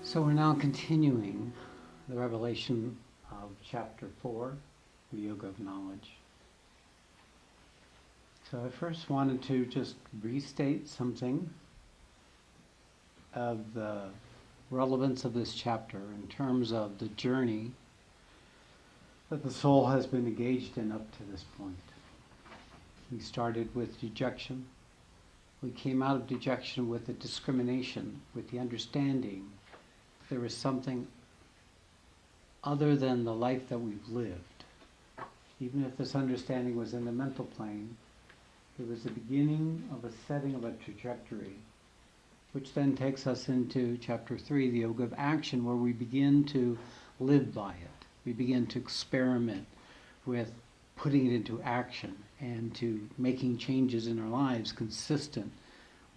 So we're now continuing the revelation of chapter 4, the Yoga of Knowledge. So I first wanted to just restate something of the relevance of this chapter in terms of the journey that the soul has been engaged in up to this point. We started with dejection. We came out of dejection with the discrimination, with the understanding there is something other than the life that we've lived. Even if this understanding was in the mental plane, it was the beginning of a setting of a trajectory, which then takes us into chapter 3, the Yoga of Action, where we begin to live by it. We begin to experiment with putting it into action and to making changes in our lives consistent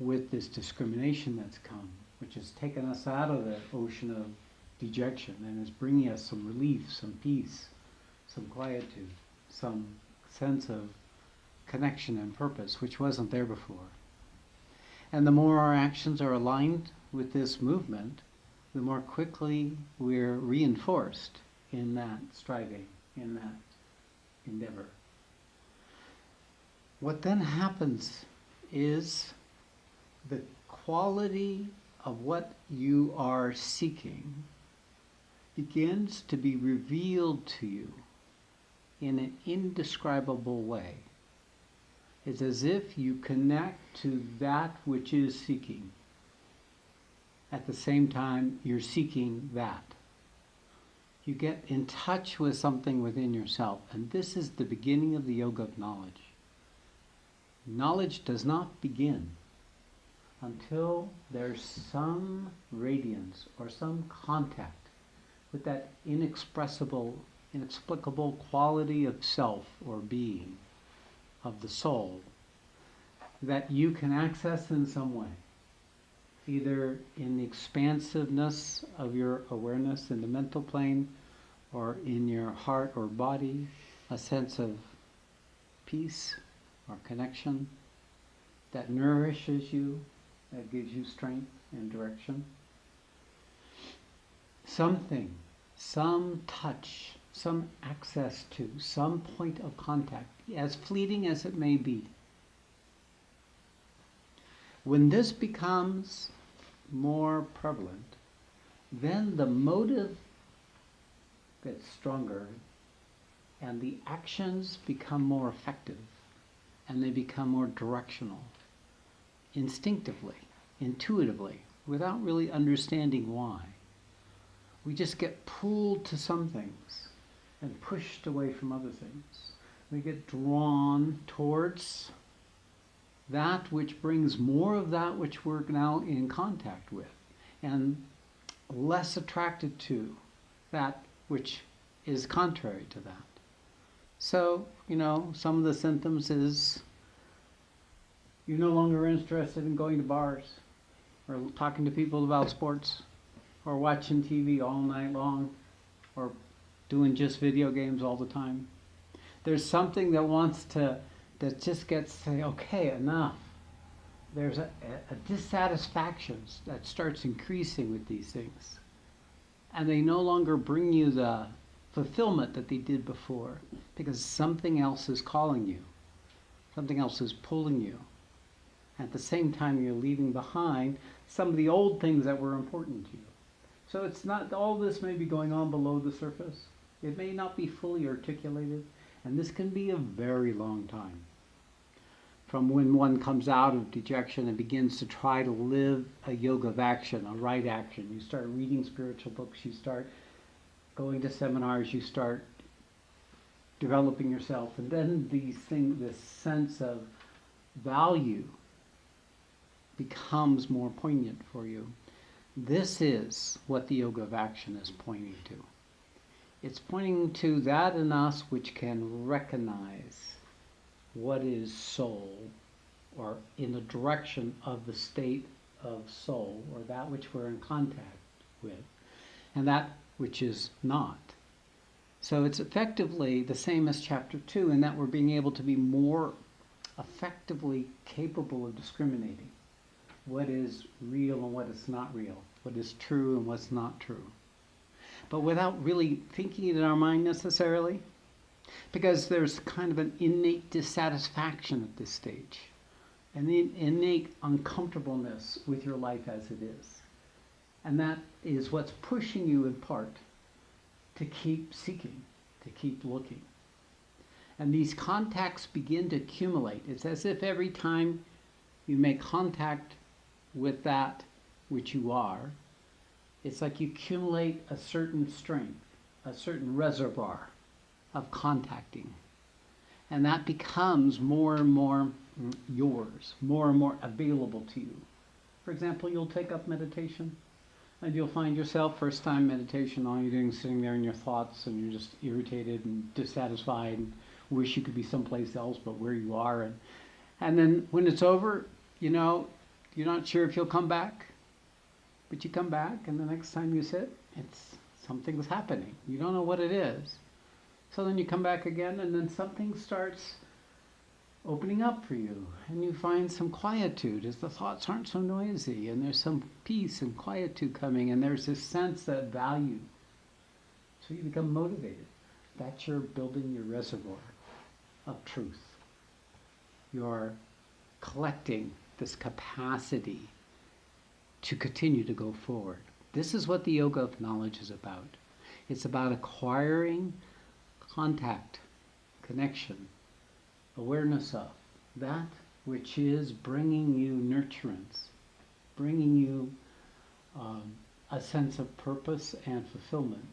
with this discrimination that's come, which has taken us out of the ocean of dejection and is bringing us some relief, some peace, some quietude, some sense of connection and purpose, which wasn't there before. And the more our actions are aligned with this movement, the more quickly we're reinforced in that striving, in that endeavor. What then happens is the quality of what you are seeking begins to be revealed to you in an indescribable way. It's as if you connect to that which is seeking. At the same time, you're seeking that. You get in touch with something within yourself, and this is the beginning of the Yoga of Knowledge. Knowledge does not begin until there's some radiance or some contact with that inexpressible, inexplicable quality of self or being, of the soul, that you can access in some way, either in the expansiveness of your awareness in the mental plane or in your heart or body, a sense of peace or connection that nourishes you, that gives you strength and direction. Something, some touch, some access to, some point of contact, as fleeting as it may be. When this becomes more prevalent, then the motive gets stronger and the actions become more effective and they become more directional, instinctively, intuitively, without really understanding why. We just get pulled to some things and pushed away from other things. We get drawn towards that which brings more of that which we're now in contact with, and less attracted to that which is contrary to that. So, some of the symptoms is you're no longer interested in going to bars or talking to people about sports or watching TV all night long or doing just video games all the time. There's something that just gets to say, okay, enough. There's a dissatisfaction that starts increasing with these things. And they no longer bring you the fulfillment that they did before, because something else is calling you. Something else is pulling you. At the same time, you're leaving behind some of the old things that were important to you. So it's not, all this may be going on below the surface. It may not be fully articulated, and this can be a very long time. From when one comes out of dejection and begins to try to live a yoga of action, a right action. You start reading spiritual books, you start going to seminars, you start developing yourself, and then this sense of value becomes more poignant for you. This is what the Yoga of Action is pointing to. It's pointing to that in us which can recognize what is soul, or in the direction of the state of soul, or that which we're in contact with, and that which is not. So it's effectively the same as chapter 2 in that we're being able to be more effectively capable of discriminating what is real and what is not real. what is true and what's not true. But without really thinking it in our mind necessarily, because there's kind of an innate dissatisfaction at this stage, an innate uncomfortableness with your life as it is. And that is what's pushing you in part to keep seeking, to keep looking. And these contacts begin to accumulate. It's as if every time you make contact with that which you are, it's like you accumulate a certain strength, a certain reservoir of contacting. And that becomes more and more yours, more and more available to you. For example, you'll take up meditation, and you'll find yourself, first time meditation, all you're doing is sitting there in your thoughts, and you're just irritated and dissatisfied, and wish you could be someplace else but where you are. And then when it's over, you're not sure if you'll come back, but you come back, and the next time you sit, something's happening. You don't know what it is. So then you come back again, and then something starts opening up for you, and you find some quietude as the thoughts aren't so noisy, and there's some peace and quietude coming, and there's this sense of value. So you become motivated. That's you're building your reservoir of truth. You're collecting this capacity to continue to go forward. This is what the yoga of knowledge is about. It's about acquiring contact, connection, awareness of that which is bringing you nurturance, bringing you a sense of purpose and fulfillment.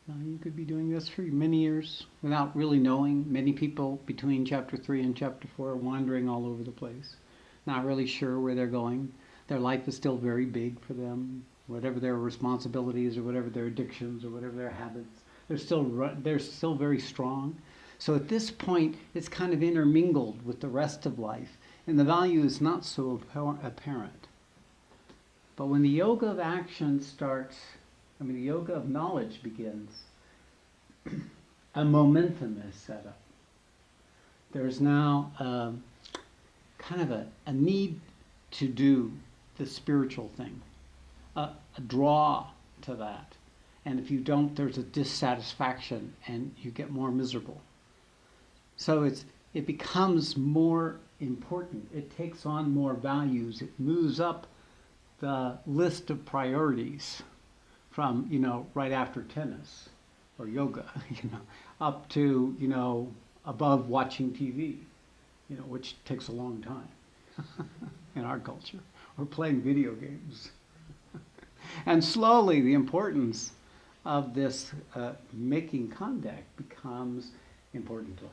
Now, you could be doing this for many years without really knowing. Many people between chapter 3 and chapter 4 are wandering all over the place, not really sure where they're going. Their life is still very big for them, whatever their responsibilities or whatever their addictions or whatever their habits, they're still very strong. So at this point, it's kind of intermingled with the rest of life, and the value is not so apparent. But when the yoga of action starts, the yoga of knowledge begins, a momentum is set up. There's now kind of a need to do the spiritual thing, a draw to that. And if you don't, there's a dissatisfaction and you get more miserable. So it becomes more important. It takes on more values. It moves up the list of priorities from, right after tennis or yoga, up to, above watching TV, which takes a long time in our culture, or playing video games. And slowly the importance of this making contact becomes important to us.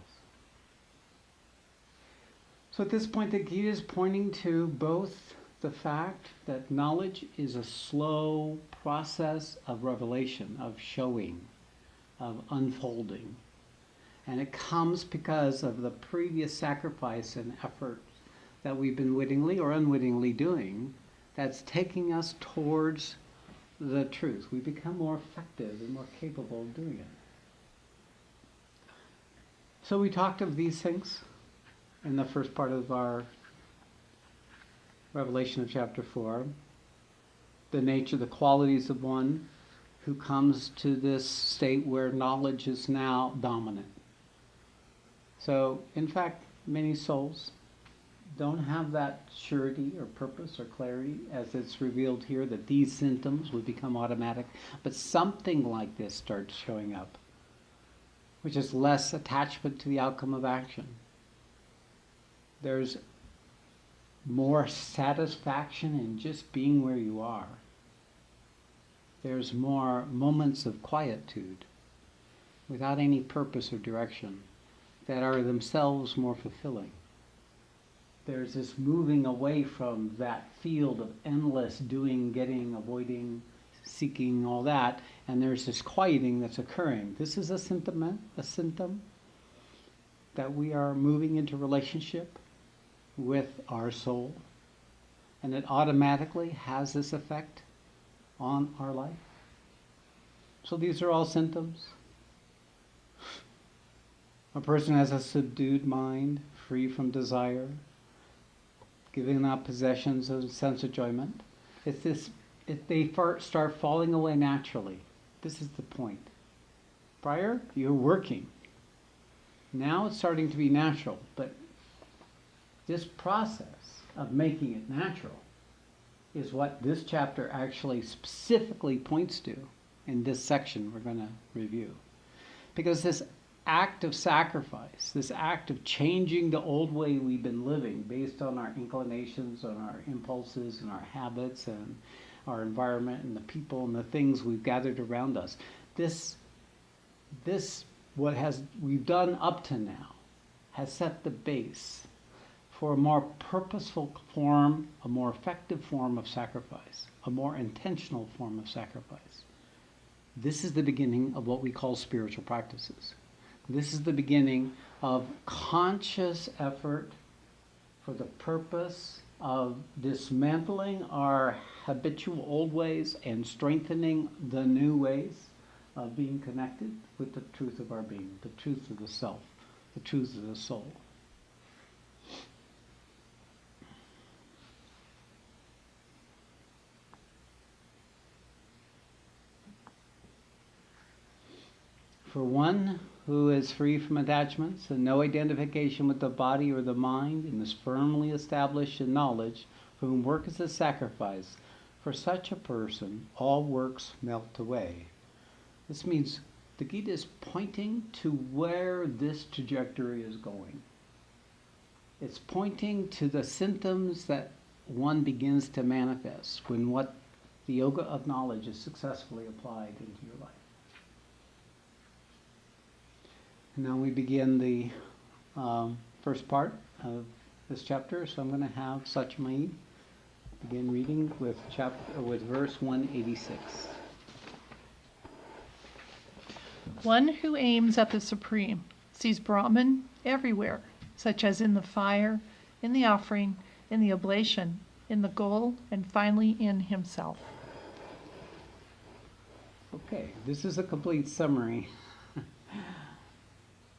So at this point, the Gita is pointing to both the fact that knowledge is a slow process of revelation, of showing, of unfolding. And it comes because of the previous sacrifice and effort that we've been wittingly or unwittingly doing that's taking us towards the truth. We become more effective and more capable of doing it. So we talked of these things in the first part of our revelation of chapter 4. The nature, the qualities of one who comes to this state where knowledge is now dominant. So, in fact, many souls don't have that surety or purpose or clarity as it's revealed here that these symptoms would become automatic, but something like this starts showing up, which is less attachment to the outcome of action. There's more satisfaction in just being where you are. There's more moments of quietude without any purpose or direction that are themselves more fulfilling. There's this moving away from that field of endless doing, getting, avoiding, seeking, all that, and there's this quieting that's occurring. This is a symptom that we are moving into relationship with our soul, and it automatically has this effect on our life. So these are all symptoms. A person has a subdued mind, free from desire, giving up possessions of sense enjoyment. It's this, if they start falling away naturally. This is the point. Prior, you're working. Now it's starting to be natural, but this process of making it natural is what this chapter actually specifically points to in this section we're going to review. Because this act of sacrifice, this act of changing the old way we've been living based on our inclinations, on our impulses and our habits and our environment and the people and the things we've gathered around us, this what we've done up to now has set the base for a more purposeful form, a more effective form of sacrifice, a more intentional form of sacrifice. This is the beginning of what we call spiritual practices. This is the beginning of conscious effort for the purpose of dismantling our habitual old ways and strengthening the new ways of being connected with the truth of our being, the truth of the self, the truth of the soul. For one who is free from attachments and no identification with the body or the mind and is firmly established in knowledge, for whom work is a sacrifice, for such a person all works melt away. This means the Gita is pointing to where this trajectory is going. It's pointing to the symptoms that one begins to manifest when what the yoga of knowledge is successfully applied into your life. Now we begin the first part of this chapter, so I'm going to have Sachmai begin reading with verse 186. One who aims at the Supreme sees Brahman everywhere, such as in the fire, in the offering, in the oblation, in the goal, and finally in himself. Okay, this is a complete summary.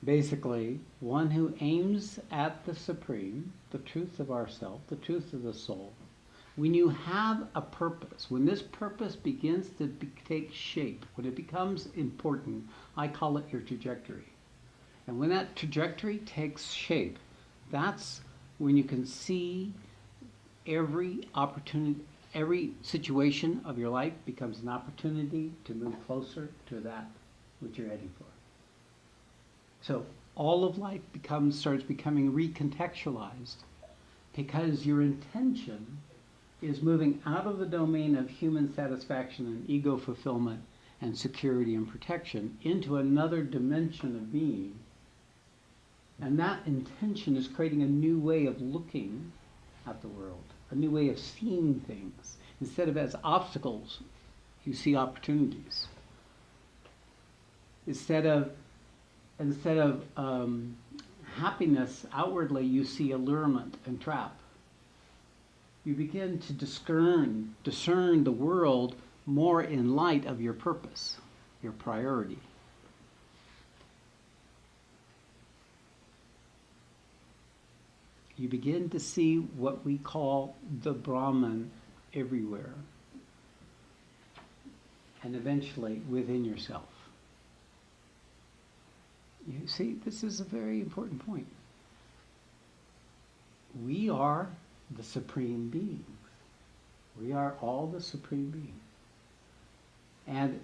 Basically, one who aims at the Supreme, the truth of ourself, the truth of the soul, when you have a purpose, when this purpose begins to take shape, when it becomes important, I call it your trajectory. And when that trajectory takes shape, that's when you can see every opportunity, every situation of your life becomes an opportunity to move closer to that which you're heading for. So all of life starts becoming recontextualized because your intention is moving out of the domain of human satisfaction and ego fulfillment and security and protection into another dimension of being. And that intention is creating a new way of looking at the world, a new way of seeing things. Instead of as obstacles, you see opportunities. Instead of happiness outwardly, you see allurement and trap. You begin to discern the world more in light of your purpose, your priority. You begin to see what we call the Brahman everywhere, and eventually within yourself. You see, this is a very important point. We are the Supreme Being. We are all the Supreme Being. And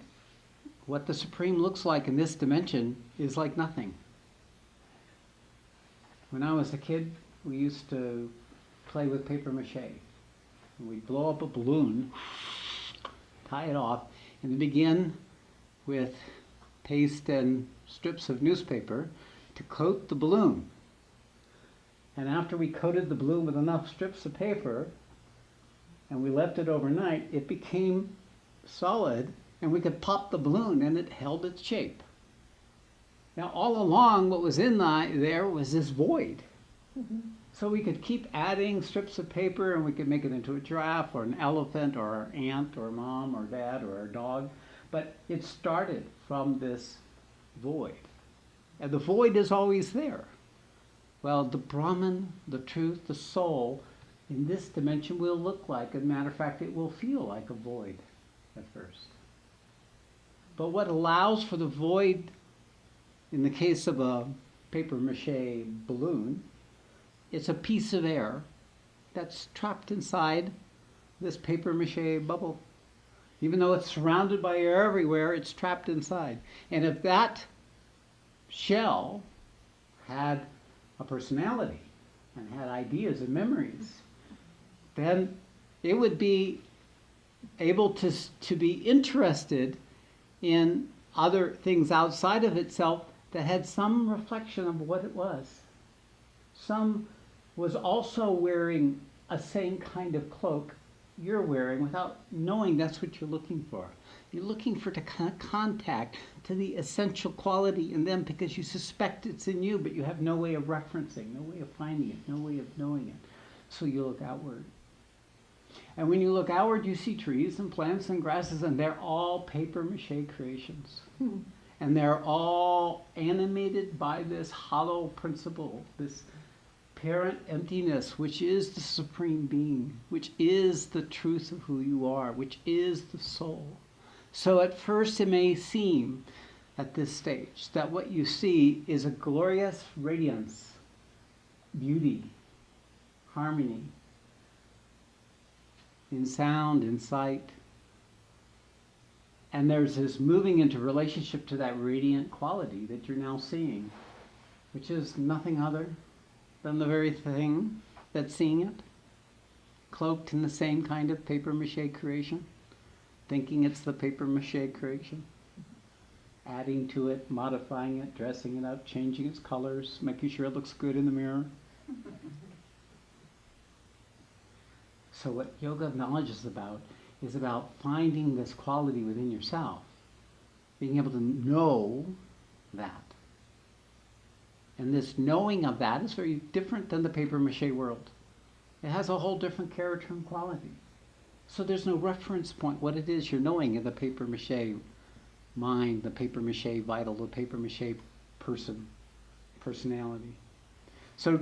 what the Supreme looks like in this dimension is like nothing. When I was a kid, we used to play with paper mache. We'd blow up a balloon, tie it off, and begin with paste and strips of newspaper to coat the balloon. And after we coated the balloon with enough strips of paper and we left it overnight, it became solid and we could pop the balloon and it held its shape. Now all along what was in there was this void. Mm-hmm. So we could keep adding strips of paper and we could make it into a giraffe or an elephant or an ant or mom or dad or a dog. But it started from this void. And the void is always there. Well, the Brahman, the truth, the soul, in this dimension will look like. As a matter of fact, it will feel like a void at first. But what allows for the void, in the case of a paper mache balloon, it's a piece of air that's trapped inside this paper mache bubble. Even though it's surrounded by air everywhere, it's trapped inside. And if that shell had a personality and had ideas and memories, then it would be able to be interested in other things outside of itself that had some reflection of what it was. Some was also wearing a same kind of cloak you're wearing without knowing that's what you're looking for. You're looking for to contact to the essential quality in them because you suspect it's in you, but you have no way of referencing, no way of finding it, no way of knowing it. So you look outward. And when you look outward, you see trees and plants and grasses, and they're all paper mache creations. And they're all animated by this hollow principle, this parent emptiness, which is the supreme being, which is the truth of who you are, which is the soul. So at first it may seem at this stage that what you see is a glorious radiance, beauty, harmony, in sound, in sight. And there's this moving into relationship to that radiant quality that you're now seeing, which is nothing other than the very thing that's seeing it, cloaked in the same kind of paper mache creation, thinking it's the paper mache creation, adding to it, modifying it, dressing it up, changing its colors, making sure it looks good in the mirror. So what yoga of knowledge is about finding this quality within yourself, being able to know that. And this knowing of that is very different than the paper mache world. It has a whole different character and quality. So there's no reference point, what it is you're knowing in the paper mache mind, the paper mache vital, the paper mache personality. So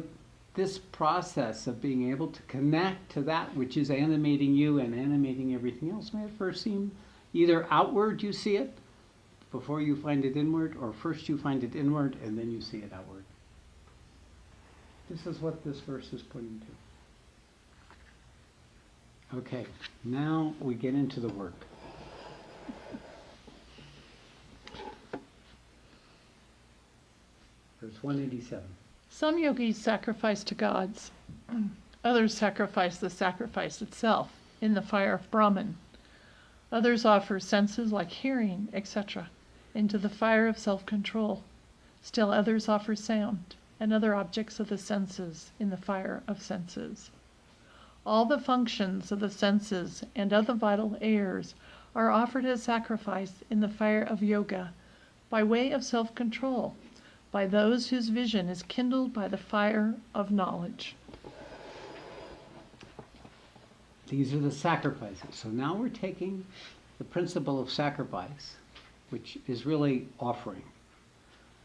this process of being able to connect to that which is animating you and animating everything else may at first seem either outward you see it before you find it inward, or first you find it inward and then you see it outward. This is what this verse is pointing to. Okay, now we get into the work. Verse 187. Some yogis sacrifice to gods. Others sacrifice the sacrifice itself in the fire of Brahman. Others offer senses like hearing, etc., into the fire of self-control. Still others offer sound and other objects of the senses in the fire of senses. All the functions of the senses and other vital airs are offered as sacrifice in the fire of yoga by way of self-control, by those whose vision is kindled by the fire of knowledge. These are the sacrifices. So now we're taking the principle of sacrifice, which is really offering.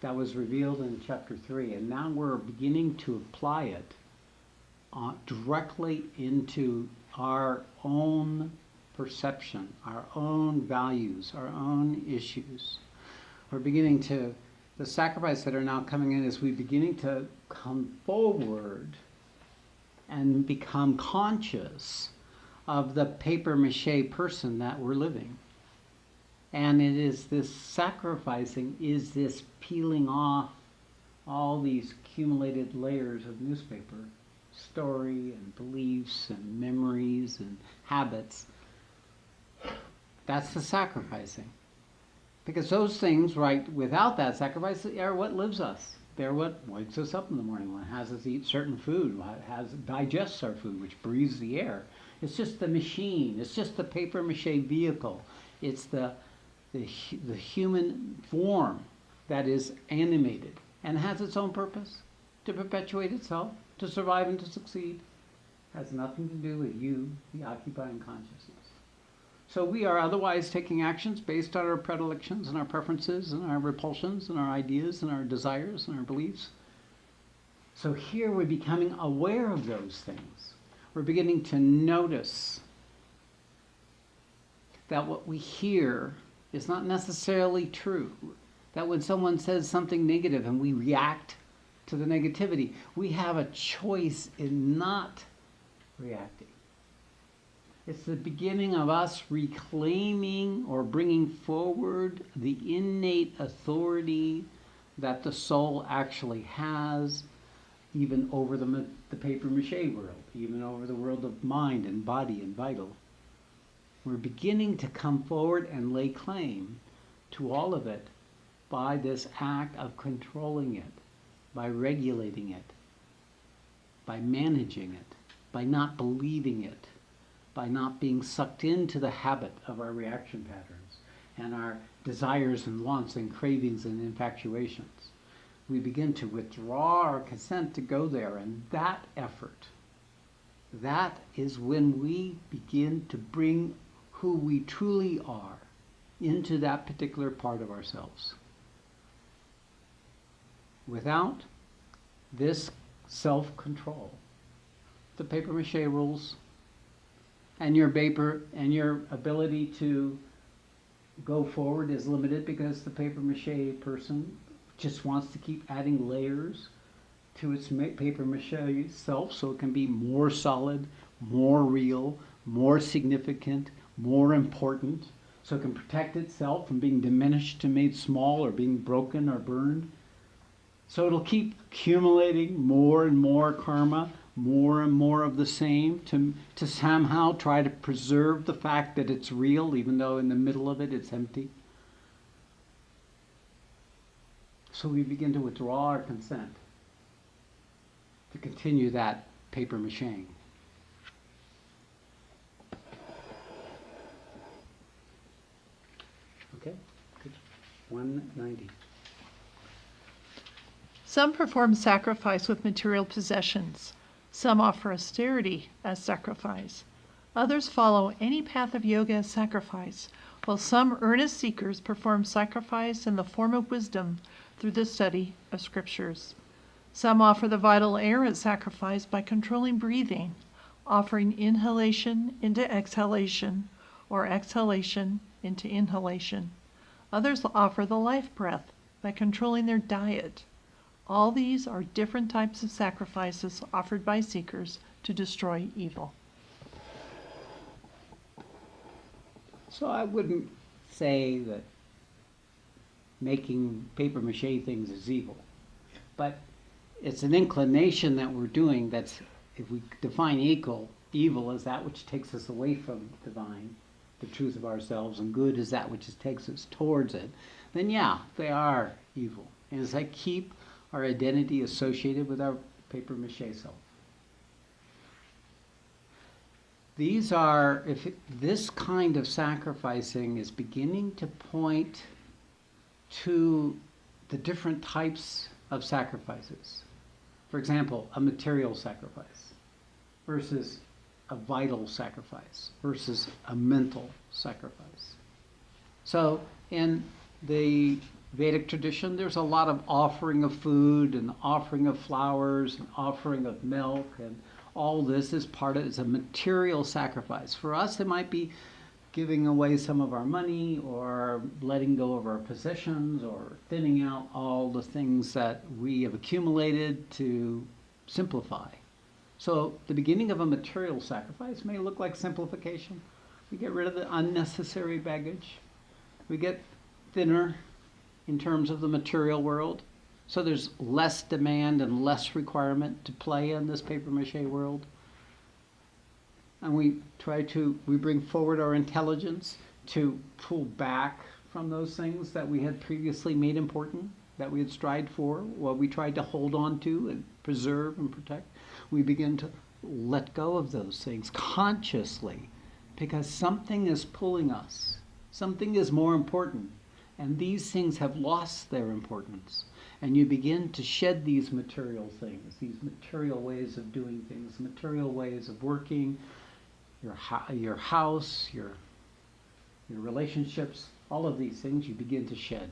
That was revealed in chapter 3, and now we're beginning to apply it directly into our own perception, our own values, our own issues. We're beginning to, the sacrifice that are now coming in is we beginning to come forward and become conscious of the paper mache person that we're living. And it is this sacrificing, is this peeling off all these accumulated layers of newspaper, story and beliefs and memories and habits. That's the sacrificing. Because those things, right, without that sacrifice, are what lives us. They're what wakes us up in the morning, what has us eat certain food, what digests our food, which breathes the air. It's just the machine. It's just the paper mache vehicle. It's the human form that is animated and has its own purpose to perpetuate itself, to survive and to succeed. Has nothing to do with you, the occupying consciousness. So we are otherwise taking actions based on our predilections and our preferences and our repulsions and our ideas and our desires and our beliefs. So here we're becoming aware of those things. We're beginning to notice that what we hear is not necessarily true. That when someone says something negative and we react to the negativity, we have a choice in not reacting. It's the beginning of us reclaiming or bringing forward the innate authority that the soul actually has, even over the papier-mâché world, even over the world of mind and body and vital. We're beginning to come forward and lay claim to all of it by this act of controlling it, by regulating it, by managing it, by not believing it, by not being sucked into the habit of our reaction patterns and our desires and wants and cravings and infatuations. We begin to withdraw our consent to go there, and that effort, that is when we begin to bring who we truly are into that particular part of ourselves. Without this self-control, the papier-mâché rules and your ability to go forward is limited because the papier-mâché person just wants to keep adding layers to its papier-mâché self so it can be more solid, more real, more significant, more important, so it can protect itself from being diminished and made small or being broken or burned. So it'll keep accumulating more and more karma, more and more of the same, to somehow try to preserve the fact that it's real, even though in the middle of it it's empty. So we begin to withdraw our consent to continue that papier-mâchéing. Okay, good. 190. Some perform sacrifice with material possessions. Some offer austerity as sacrifice. Others follow any path of yoga as sacrifice, while some earnest seekers perform sacrifice in the form of wisdom through the study of scriptures. Some offer the vital air as sacrifice by controlling breathing, offering inhalation into exhalation or exhalation into inhalation. Others offer the life breath by controlling their diet. All these are different types of sacrifices offered by seekers to destroy evil. So I wouldn't say that making papier-mâché things is evil, but it's an inclination that we're doing that's, if we define evil as that which takes us away from divine, the truth of ourselves, and good is that which takes us towards it, then yeah, they are evil. And as I keep our identity associated with our papier-mâché self. This kind of sacrificing is beginning to point to the different types of sacrifices. For example, a material sacrifice versus a vital sacrifice versus a mental sacrifice. So in the Vedic tradition, there's a lot of offering of food and offering of flowers and offering of milk, and all this is it's a material sacrifice. For us, it might be giving away some of our money or letting go of our possessions or thinning out all the things that we have accumulated to simplify. So the beginning of a material sacrifice may look like simplification. We get rid of the unnecessary baggage. We get thinner in terms of the material world. So there's less demand and less requirement to play in this papier-mâché world. And we bring forward our intelligence to pull back from those things that we had previously made important, that we had strived for, what we tried to hold on to and preserve and protect. We begin to let go of those things consciously because something is pulling us. Something is more important. And these things have lost their importance. And you begin to shed these material things, these material ways of doing things, material ways of working, your house, your relationships, all of these things you begin to shed.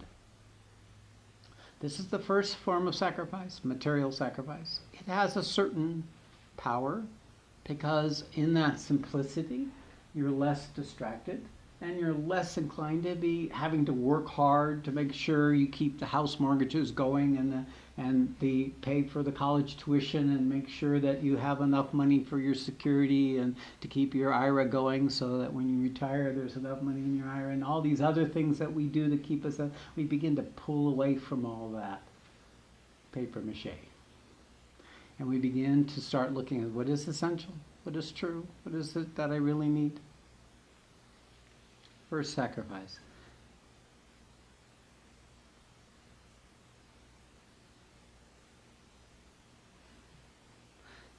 This is the first form of sacrifice, material sacrifice. It has a certain power because in that simplicity, you're less distracted and you're less inclined to be having to work hard to make sure you keep the house mortgages going and the pay for the college tuition and make sure that you have enough money for your security and to keep your IRA going so that when you retire there's enough money in your IRA and all these other things that we do to keep us up. We begin to pull away from all that paper mache. And we begin to start looking at what is essential, what is true, what is it that I really need. First sacrifice.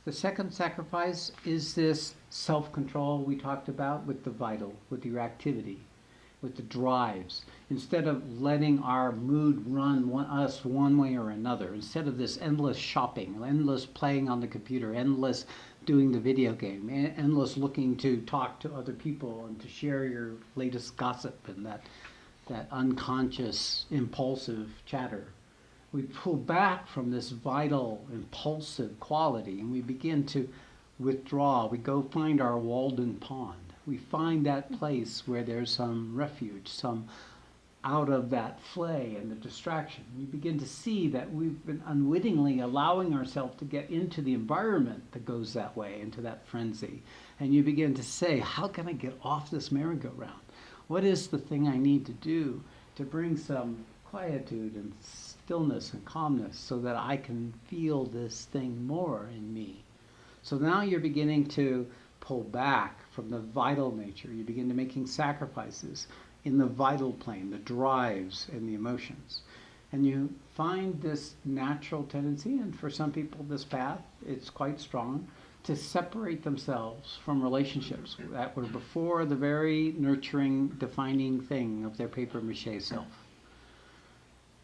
The second sacrifice is this self-control we talked about with the vital, with your activity, with the drives. Instead of letting our mood run us one way or another, instead of this endless shopping, endless playing on the computer, endless doing the video game, endless looking to talk to other people and to share your latest gossip and that unconscious, impulsive chatter. We pull back from this vital, impulsive quality and we begin to withdraw. We go find our Walden Pond. We find that place where there's some refuge, some out of that flay and the distraction. We begin to see that we've been unwittingly allowing ourselves to get into the environment that goes that way, into that frenzy. And you begin to say, how can I get off this merry-go-round? What is the thing I need to do to bring some quietude and stillness and calmness so that I can feel this thing more in me? So now you're beginning to pull back from the vital nature. You begin to making sacrifices in the vital plane, the drives and the emotions. And you find this natural tendency, and for some people this path, it's quite strong, to separate themselves from relationships that were before the very nurturing, defining thing of their paper mache self.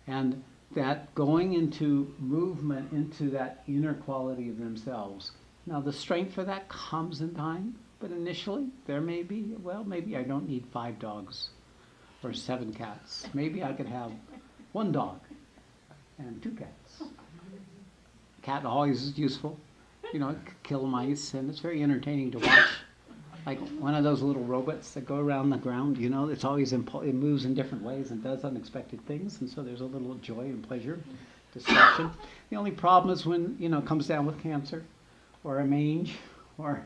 And that going into movement, into that inner quality of themselves. Now the strength for that comes in time, but initially there may be, well, maybe I don't need 5 dogs or 7 cats. Maybe I could have 1 dog and 2 cats. Cat always is useful. You know, it can kill mice, and it's very entertaining to watch. Like one of those little robots that go around the ground, you know, it's always it moves in different ways and does unexpected things, and so there's a little joy and pleasure, distraction. The only problem is when, you know, it comes down with cancer or a mange or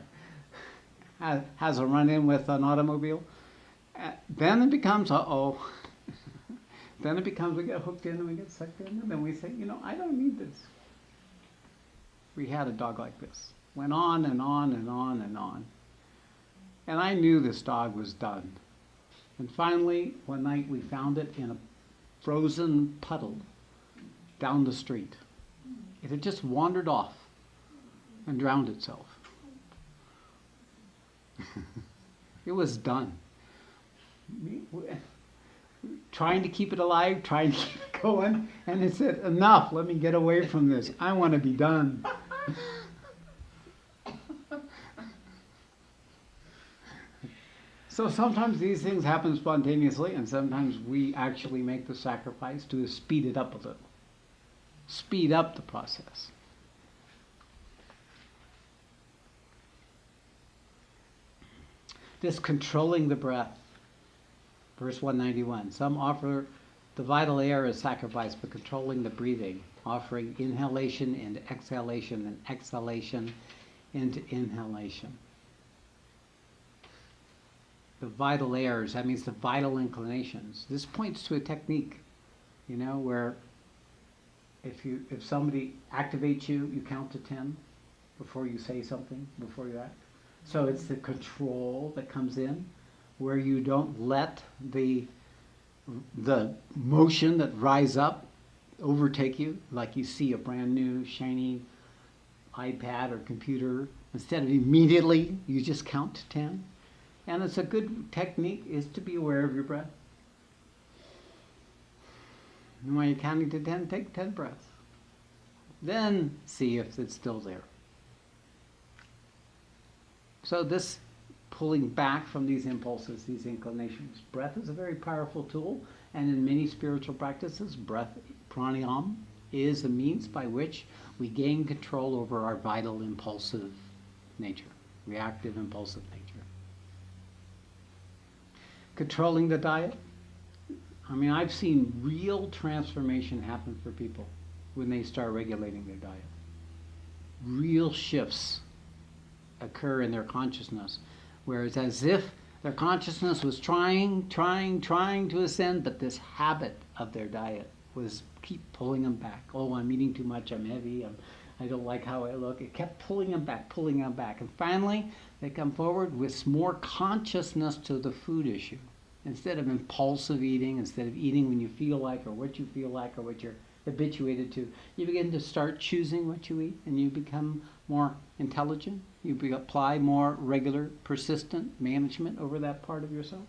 has a run-in with an automobile. Then it becomes, then it becomes we get hooked in and we get sucked in, and then we say, you know, I don't need this. We had a dog like this. Went on and on and on and on. And I knew this dog was done. And finally, one night we found it in a frozen puddle down the street. It had just wandered off and drowned itself. It was done. Trying to keep it alive, trying to keep it going, and it said, enough, let me get away from this. I want to be done. So sometimes these things happen spontaneously, and sometimes we actually make the sacrifice to speed it up a little. Speed up the process. This controlling the breath. Verse 191. Some offer the vital air as sacrifice, but controlling the breathing, offering inhalation into exhalation and exhalation into inhalation. The vital airs, that means the vital inclinations. This points to a technique, you know, where if somebody activates you, you count to 10 before you say something, before you act. So it's the control that comes in, where you don't let the motion that rise up overtake you, like you see a brand new shiny iPad or computer. Instead of immediately, you just count to 10. And it's a good technique is to be aware of your breath. And when you're counting to 10, take 10 breaths. Then see if it's still there. So this pulling back from these impulses, these inclinations. Breath is a very powerful tool, and in many spiritual practices, breath, pranayama, is a means by which we gain control over our vital impulsive nature. reactive, impulsive nature. Controlling the diet. I mean, I've seen real transformation happen for people when they start regulating their diet. Real shifts occur in their consciousness, where it's as if their consciousness was trying to ascend, but this habit of their diet was keep pulling them back. Oh, I'm eating too much, I'm heavy, I don't like how I look. It kept pulling them back. And finally, they come forward with more consciousness to the food issue. Instead of impulsive eating, instead of eating when you feel like or what you feel like or what you're habituated to, you begin to start choosing what you eat, and you become more intelligent. You apply more regular, persistent management over that part of yourself.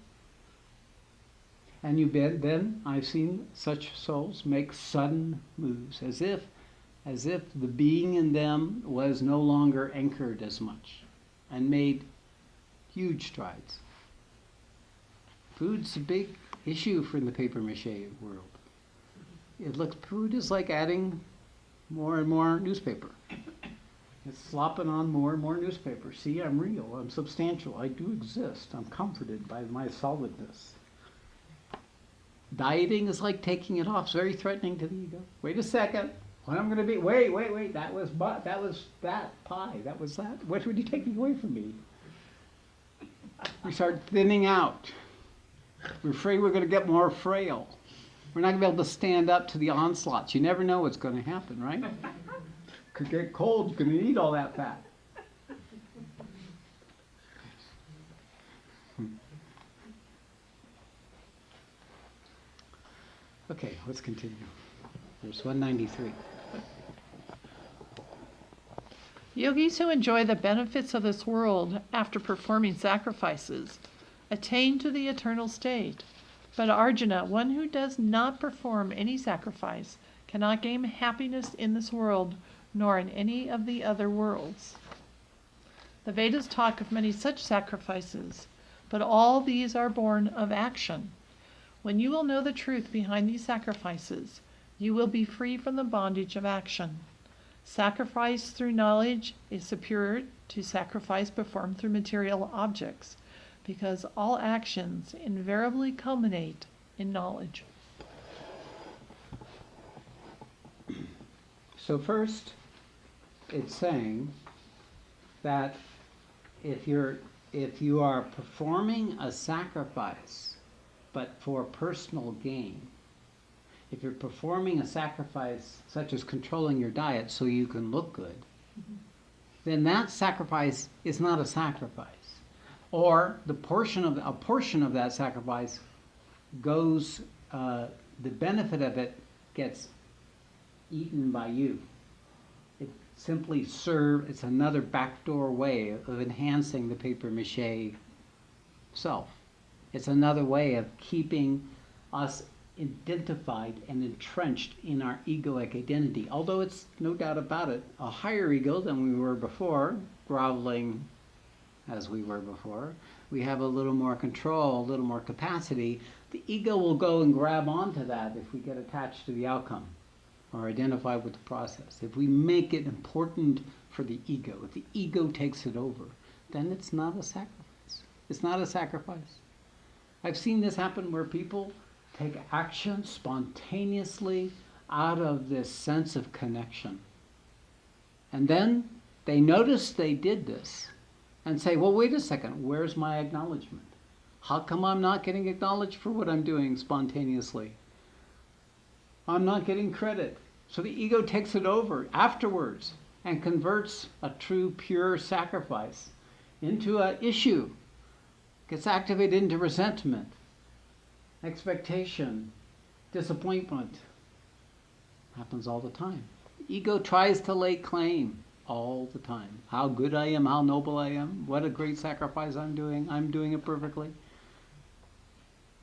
And then I've seen such souls make sudden moves, as if the being in them was no longer anchored as much, and made huge strides. Food's a big issue for the papier-mâché world. Food is like adding more and more newspaper. It's slopping on more and more newspaper. See, I'm real, I'm substantial, I do exist, I'm comforted by my solidness. Dieting is like taking it off. It's very threatening to the ego. Wait a second. What I'm going to be? Wait. That was that pie. That was that. What were you taking away from me? We start thinning out. We're afraid we're going to get more frail. We're not going to be able to stand up to the onslaughts. You never know what's going to happen, right? Could get cold. You're going to eat all that fat. Okay, let's continue. Verse 193. Yogis who enjoy the benefits of this world after performing sacrifices attain to the eternal state. But Arjuna, one who does not perform any sacrifice, cannot gain happiness in this world, nor in any of the other worlds. The Vedas talk of many such sacrifices, but all these are born of action. When you will know the truth behind these sacrifices, you will be free from the bondage of action. Sacrifice through knowledge is superior to sacrifice performed through material objects, because all actions invariably culminate in knowledge. So first, it's saying that if you are performing a sacrifice, but for personal gain, if you're performing a sacrifice such as controlling your diet so you can look good, then that sacrifice is not a sacrifice. Or a portion of that sacrifice goes, the benefit of it gets eaten by you. It simply it's another backdoor way of enhancing the papier-mâché self. It's another way of keeping us identified and entrenched in our egoic identity. Although it's no doubt about it, a higher ego than we were before, groveling as we were before. We have a little more control, a little more capacity. The ego will go and grab onto that if we get attached to the outcome or identify with the process. If we make it important for the ego, if the ego takes it over, then it's not a sacrifice. It's not a sacrifice. I've seen this happen where people take action spontaneously out of this sense of connection. And then they notice they did this and say, well, wait a second, where's my acknowledgement? How come I'm not getting acknowledged for what I'm doing spontaneously? I'm not getting credit. So the ego takes it over afterwards and converts a true, pure sacrifice into an issue. Gets activated into resentment, expectation, disappointment. Happens all the time. The ego tries to lay claim all the time. How good I am, how noble I am, what a great sacrifice I'm doing it perfectly.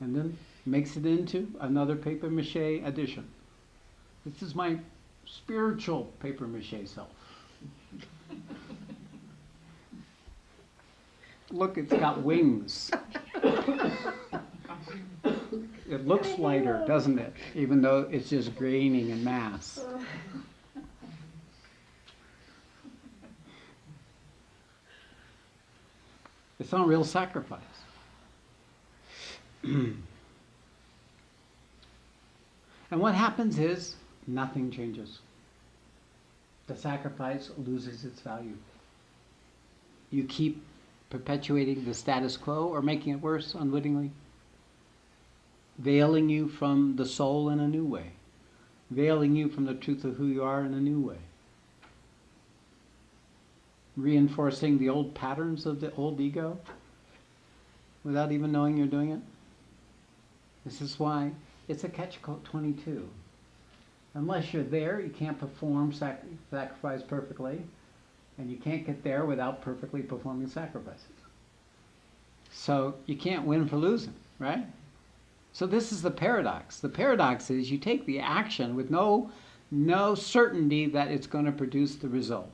And then makes it into another papier-mâché addition. This is my spiritual papier-mâché self. Look, it's got wings. It looks lighter, doesn't it? Even though it's just graining in mass. It's not real sacrifice. And what happens is nothing changes. The sacrifice loses its value. You keep perpetuating the status quo or making it worse unwittingly, veiling you from the soul in a new way, veiling you from the truth of who you are in a new way, reinforcing the old patterns of the old ego without even knowing you're doing it. This is why it's a catch-22. Unless you're there, you can't perform sacrifice perfectly, and you can't get there without perfectly performing sacrifices. So you can't win for losing, right? So this is the paradox. The paradox is you take the action with no certainty that it's going to produce the result.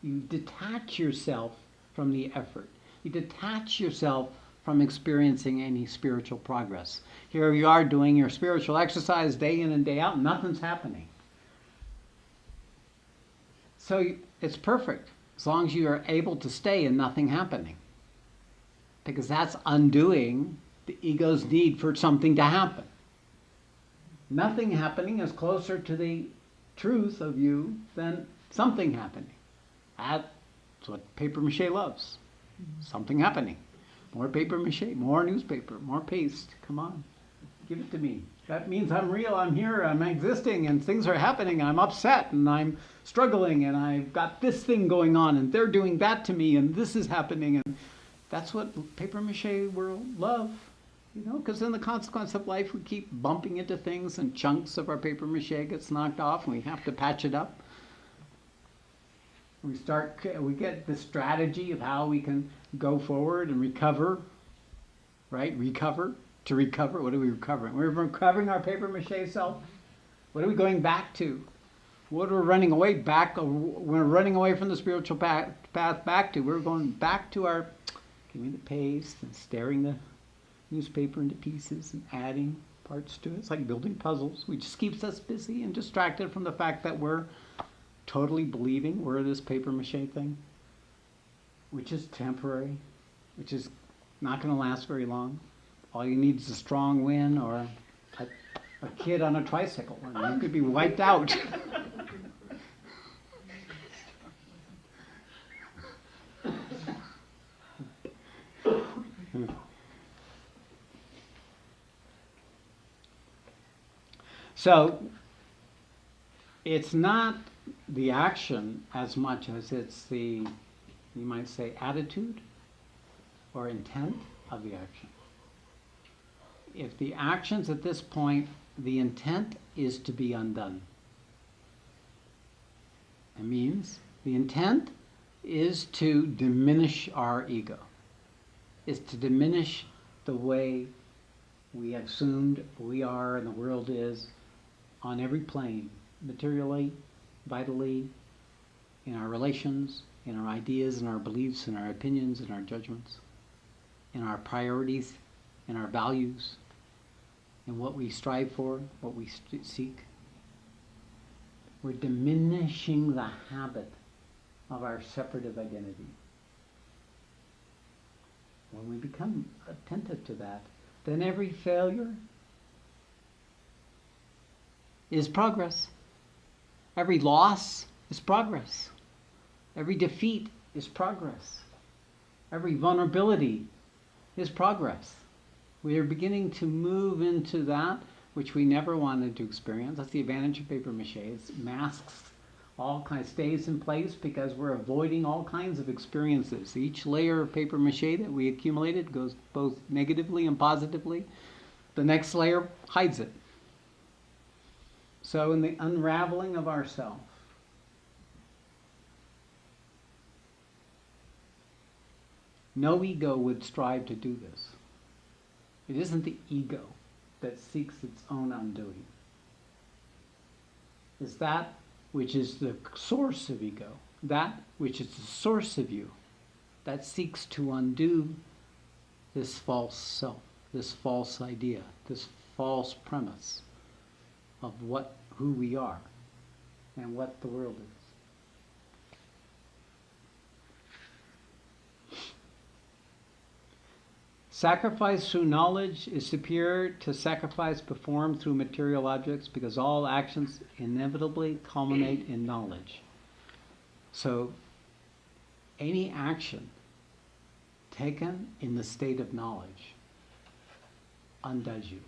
You detach yourself from the effort. You detach yourself from experiencing any spiritual progress. Here you are doing your spiritual exercise day in and day out, and nothing's happening. So it's perfect as long as you are able to stay in nothing happening. Because that's undoing the ego's need for something to happen. Nothing happening is closer to the truth of you than something happening. That's what paper mache loves. Something happening. More paper mache, more newspaper, more paste. Come on, give it to me. That means I'm real, I'm here, I'm existing, and things are happening, I'm upset, and I'm struggling, and I've got this thing going on, and they're doing that to me, and this is happening, and that's what paper mache world love. Because in the consequence of life, we keep bumping into things, and chunks of our paper mache gets knocked off, and we have to patch it up. We get the strategy of how we can go forward and recover, right? To recover, what are we recovering? We're recovering our paper mache self. What are we going back to? What are we running away back? We're running away from the spiritual path back to. We're going back to our giving the paste and staring the newspaper into pieces and adding parts to it. It's like building puzzles, which just keeps us busy and distracted from the fact that we're totally believing we're this paper mache thing, which is temporary, which is not going to last very long. All you need is a strong wind or a kid on a tricycle, and you could be wiped out. So it's not the action as much as it's the, you might say, attitude or intent of the action. If the actions at this point, the intent is to be undone. It means the intent is to diminish our ego, is to diminish the way we have assumed we are and the world is on every plane, materially, vitally, in our relations, in our ideas, in our beliefs, in our opinions, in our judgments, in our priorities, in our values, in what we strive for, what we seek. We're diminishing the habit of our separative identity. When we become attentive to that, then every failure is progress. Every loss is progress. Every defeat is progress. Every vulnerability is progress. We are beginning to move into that which we never wanted to experience. That's the advantage of paper mache. It masks all kinds, stays in place because we're avoiding all kinds of experiences. Each layer of paper mache that we accumulated goes both negatively and positively. The next layer hides it. So in the unraveling of ourself, no ego would strive to do this. It isn't the ego that seeks its own undoing. It's that which is the source of ego, that which is the source of you, that seeks to undo this false self, this false idea, this false premise of who we are and what the world is. Sacrifice through knowledge is superior to sacrifice performed through material objects because all actions inevitably culminate in knowledge. So, any action taken in the state of knowledge undoes you.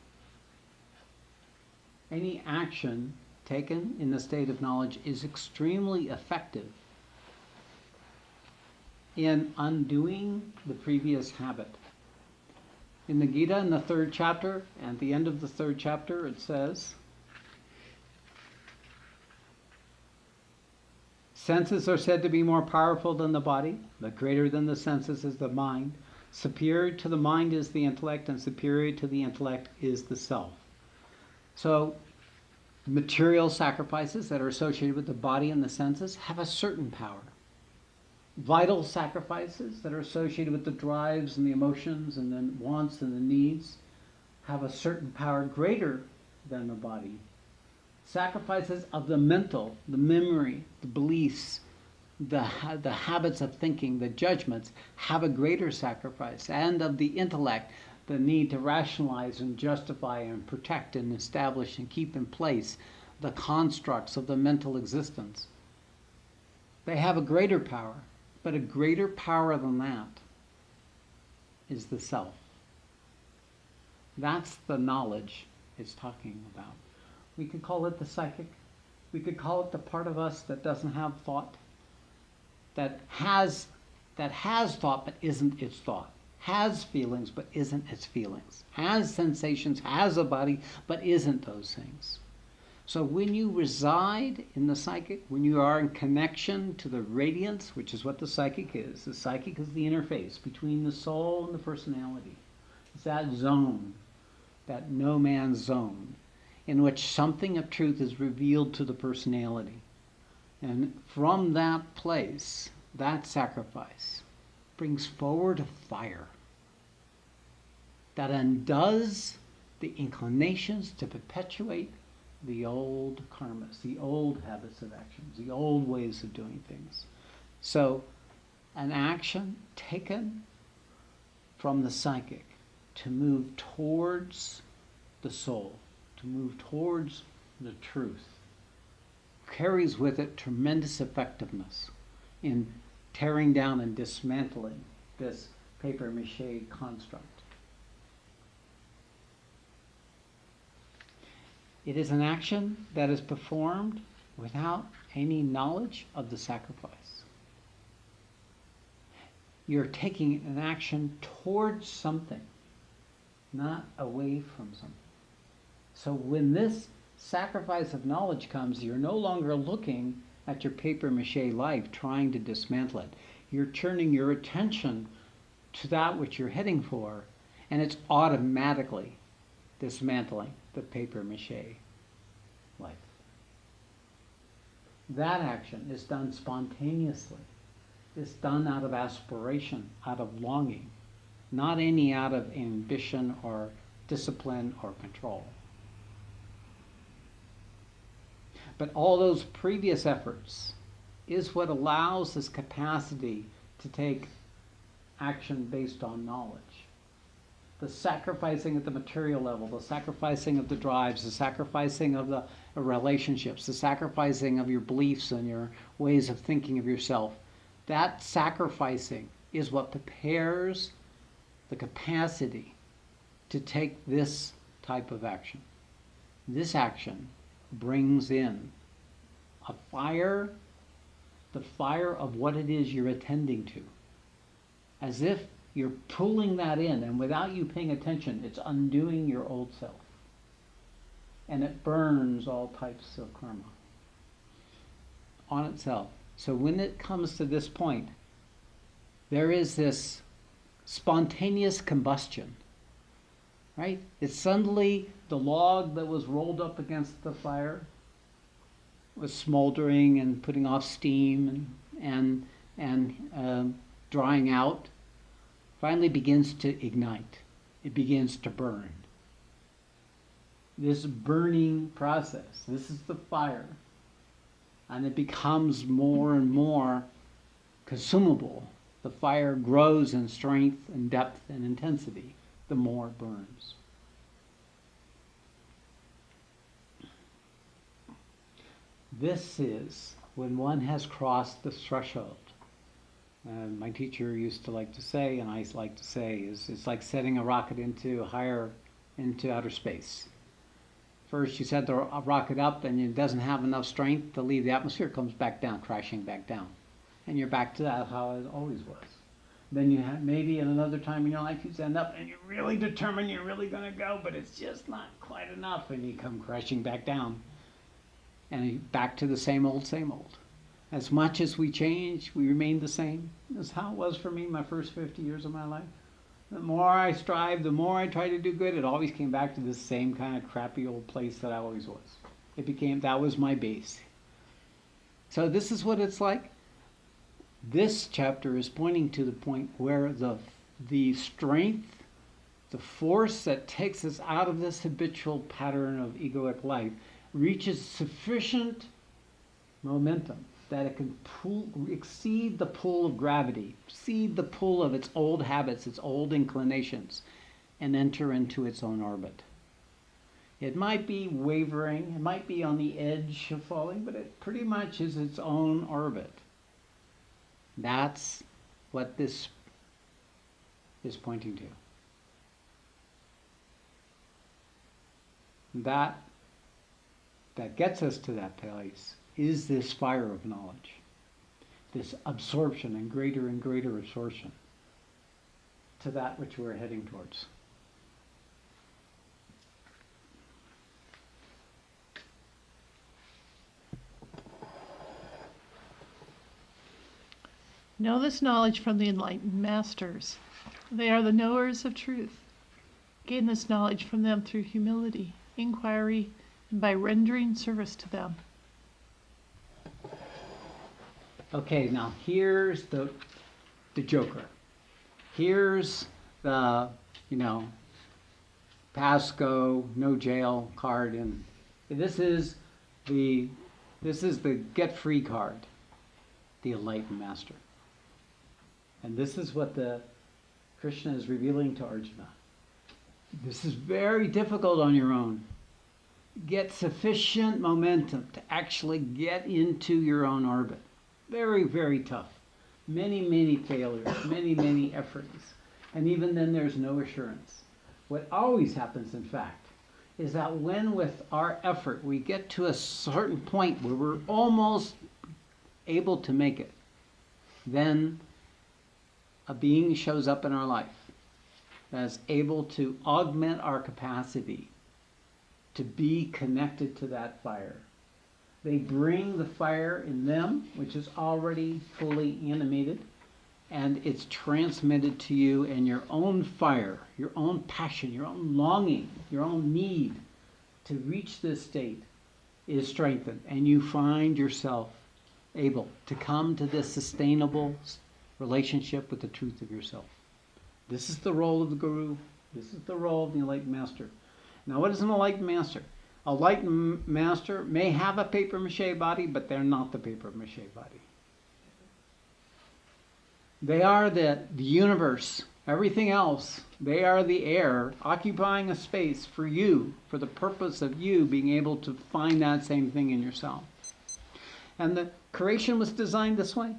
Any action taken in the state of knowledge is extremely effective in undoing the previous habit. In the Gita, in the 3rd chapter, at the end of the 3rd chapter, it says, senses are said to be more powerful than the body, but greater than the senses is the mind. Superior to the mind is the intellect, and superior to the intellect is the self. So, material sacrifices that are associated with the body and the senses have a certain power. Vital sacrifices that are associated with the drives and the emotions and the wants and the needs have a certain power greater than the body. Sacrifices of the mental, the memory, the beliefs, the habits of thinking, the judgments have a greater sacrifice. And of the intellect, the need to rationalize and justify and protect and establish and keep in place the constructs of the mental existence. They have a greater power. But a greater power than that is the self. That's the knowledge it's talking about. We could call it the psychic. We could call it the part of us that doesn't have thought, that has thought but isn't its thought, has feelings but isn't its feelings, has sensations, has a body but isn't those things. So when you reside in the psychic, when you are in connection to the radiance, which is what the psychic is the interface between the soul and the personality. It's that zone, that no man's zone, in which something of truth is revealed to the personality. And from that place, that sacrifice brings forward a fire that undoes the inclinations to perpetuate the old karmas, the old habits of actions, the old ways of doing things. So, an action taken from the psychic to move towards the soul, to move towards the truth, carries with it tremendous effectiveness in tearing down and dismantling this papier-mâché construct. It is an action that is performed without any knowledge of the sacrifice. You're taking an action towards something, not away from something. So when this sacrifice of knowledge comes, you're no longer looking at your papier-mâché life trying to dismantle it. You're turning your attention to that which you're heading for, and it's automatically dismantling the papier-mâché life. That action is done spontaneously. It's done out of aspiration, out of longing, not any out of ambition or discipline or control. But all those previous efforts is what allows this capacity to take action based on knowledge. The sacrificing at the material level, the sacrificing of the drives, the sacrificing of the relationships, the sacrificing of your beliefs and your ways of thinking of yourself. That sacrificing is what prepares the capacity to take this type of action. This action brings in a fire, the fire of what it is you're attending to. As if you're pulling that in, and without you paying attention, it's undoing your old self. And it burns all types of karma on itself. So when it comes to this point, there is this spontaneous combustion, right? It's suddenly the log that was rolled up against the fire was smoldering and putting off steam and drying out, finally begins to ignite. It begins to burn. This burning process, this is the fire, and it becomes more and more consumable. The fire grows in strength and depth and intensity. the more it burns. This is when one has crossed the threshold. My teacher used to like to say, and I like to say, is it's like setting a rocket into outer space. First, you set the rocket up, and it doesn't have enough strength to leave the atmosphere. It comes back down, crashing back down, and you're back to that how it always was. Then you have maybe at another time in your life you stand up and you're really determined you're really going to go, but it's just not quite enough, and you come crashing back down, and back to the same old, same old. As much as we change, we remain the same. That's how it was for me my first 50 years of my life. The more I strived, the more I tried to do good, it always came back to the same kind of crappy old place that I always was. That was my base. So this is what it's like. This chapter is pointing to the point where the strength, the force that takes us out of this habitual pattern of egoic life reaches sufficient momentum that it can exceed the pull of gravity, exceed the pull of its old habits, its old inclinations, and enter into its own orbit. It might be wavering, it might be on the edge of falling, but it pretty much is its own orbit. That's what this is pointing to. That gets us to that place is this fire of knowledge, this absorption and greater absorption to that which we're heading towards. Know this knowledge from the enlightened masters. They are the knowers of truth. Gain this knowledge from them through humility, inquiry, and by rendering service to them. Okay, now here's the joker. Here's the, pass go, no jail card, and this is the get free card, the enlightened master. And this is what the Krishna is revealing to Arjuna. This is very difficult on your own. Get sufficient momentum to actually get into your own orbit. Very, very tough. Many failures, many efforts. And even then there's no assurance. What always happens, in fact, is that when with our effort we get to a certain point where we're almost able to make it, then a being shows up in our life that is able to augment our capacity to be connected to that fire. They bring the fire in them, which is already fully animated, and it's transmitted to you, and your own fire, your own passion, your own longing, your own need to reach this state is strengthened, and you find yourself able to come to this sustainable relationship with the truth of yourself. This is the role of the guru. This is the role of the enlightened master. Now, what is an enlightened master? A enlightened master may have a papier-mâché body, but they're not the papier-mâché body. They are the universe, everything else. They are the air occupying a space for you, for the purpose of you being able to find that same thing in yourself. And the creation was designed this way,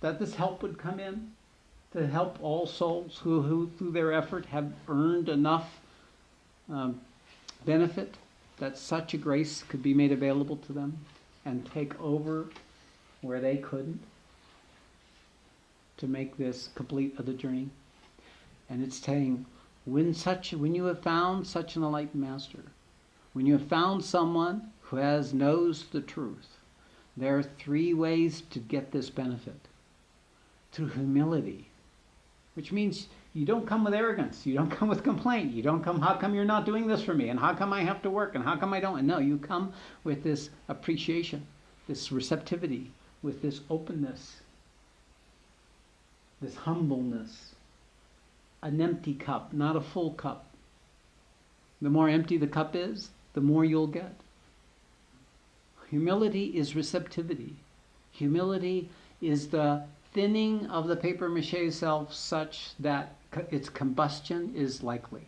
that this help would come in to help all souls who through their effort have earned enough benefit that such a grace could be made available to them and take over where they couldn't, to make this complete of the journey. And it's saying, when you have found such an enlightened master, when you have found someone who knows the truth, there are 3 ways to get this benefit. Through humility, which means you don't come with arrogance, you don't come with complaint, you don't come, how come you're not doing this for me, and how come I have to work, and how come I don't? And no, you come with this appreciation, this receptivity, with this openness, this humbleness, an empty cup, not a full cup. The more empty the cup is, the more you'll get. Humility is receptivity. Humility is the thinning of the paper mache self such that its combustion is likely.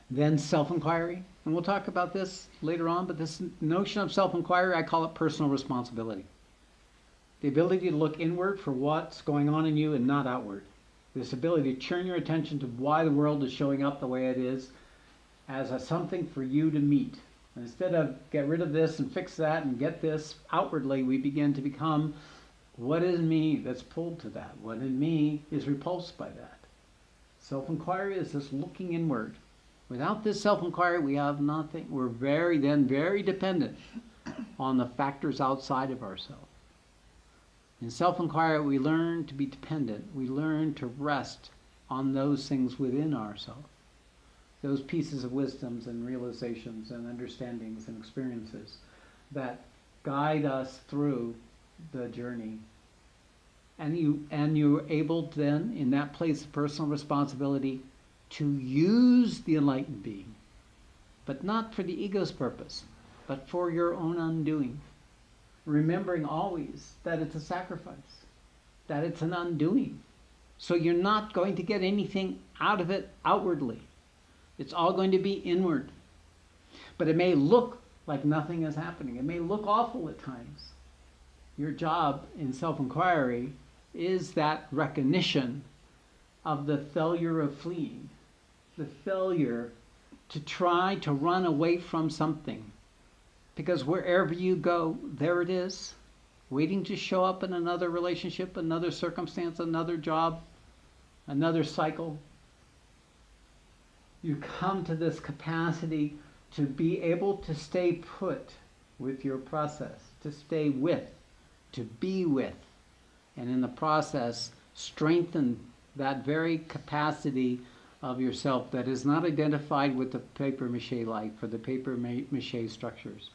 Then self-inquiry, and we'll talk about this later on, but this notion of self-inquiry, I call it personal responsibility. The ability to look inward for what's going on in you and not outward. This ability to turn your attention to why the world is showing up the way it is as something for you to meet. And instead of get rid of this and fix that and get this outwardly, we begin to become what is me that's pulled to that. What in me is repulsed by that. Self-inquiry is this looking inward. Without this self-inquiry, we have nothing. We're very dependent on the factors outside of ourselves. In self-inquiry, we learn to be dependent. We learn to rest on those things within ourselves, those pieces of wisdoms and realizations and understandings and experiences that guide us through the journey. And you're able then, in that place of personal responsibility, to use the enlightened being, but not for the ego's purpose, but for your own undoing. Remembering always that it's a sacrifice, that it's an undoing. So you're not going to get anything out of it outwardly. It's all going to be inward. But it may look like nothing is happening. It may look awful at times. Your job in self-inquiry is that recognition of the failure of fleeing, the failure to try to run away from something. Because wherever you go, there it is, waiting to show up in another relationship, another circumstance, another job, another cycle. You come to this capacity to be able to stay put with your process, to stay with, to be with, and in the process strengthen that very capacity of yourself that is not identified with the paper mache life or the paper mache structures.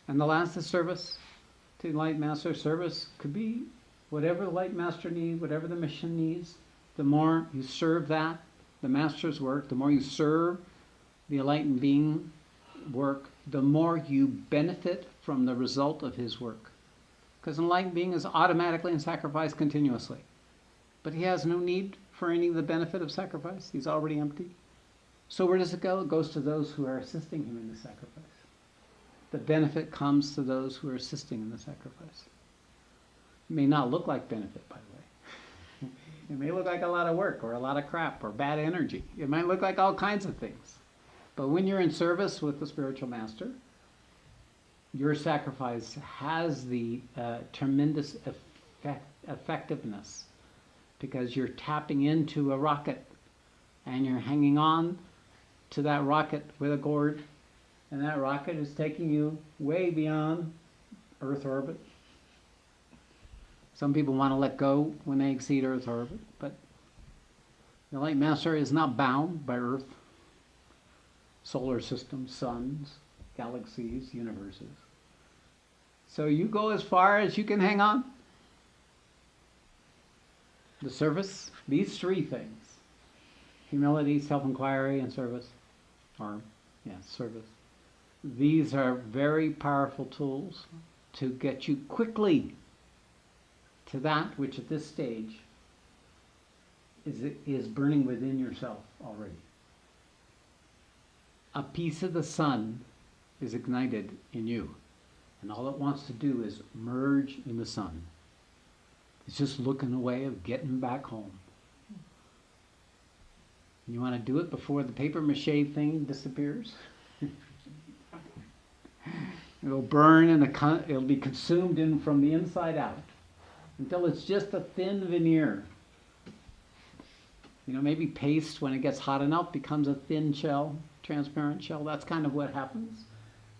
And the last is service. To the Light Master, service could be whatever the Light Master needs, whatever the mission needs. The more you serve that, the Master's work, the more you serve the enlightened being work, the more you benefit from the result of his work. Because an enlightened being is automatically in sacrifice continuously. But he has no need for any of the benefit of sacrifice. He's already empty. So where does it go? It goes to those who are assisting him in the sacrifice. The benefit comes to those who are assisting in the sacrifice. It may not look like benefit, by the way. It may look like a lot of work or a lot of crap or bad energy. It might look like all kinds of things. But when you're in service with the spiritual master, your sacrifice has the tremendous effectiveness, because you're tapping into a rocket and you're hanging on to that rocket with a cord, and that rocket is taking you way beyond Earth orbit. Some people want to let go when they exceed Earth orbit, but the Light Master is not bound by Earth, solar systems, suns, galaxies, universes. So you go as far as you can hang on. The service, these three things, humility, self-inquiry, and service, service. These are very powerful tools to get you quickly to that which at this stage is burning within yourself already. A piece of the sun is ignited in you, and all it wants to do is merge in the sun. It's just looking a way of getting back home. You want to do it before the paper mache thing disappears? It'll burn and it'll be consumed from the inside out until it's just a thin veneer. Maybe paste, when it gets hot enough, becomes a thin shell, transparent shell. That's kind of what happens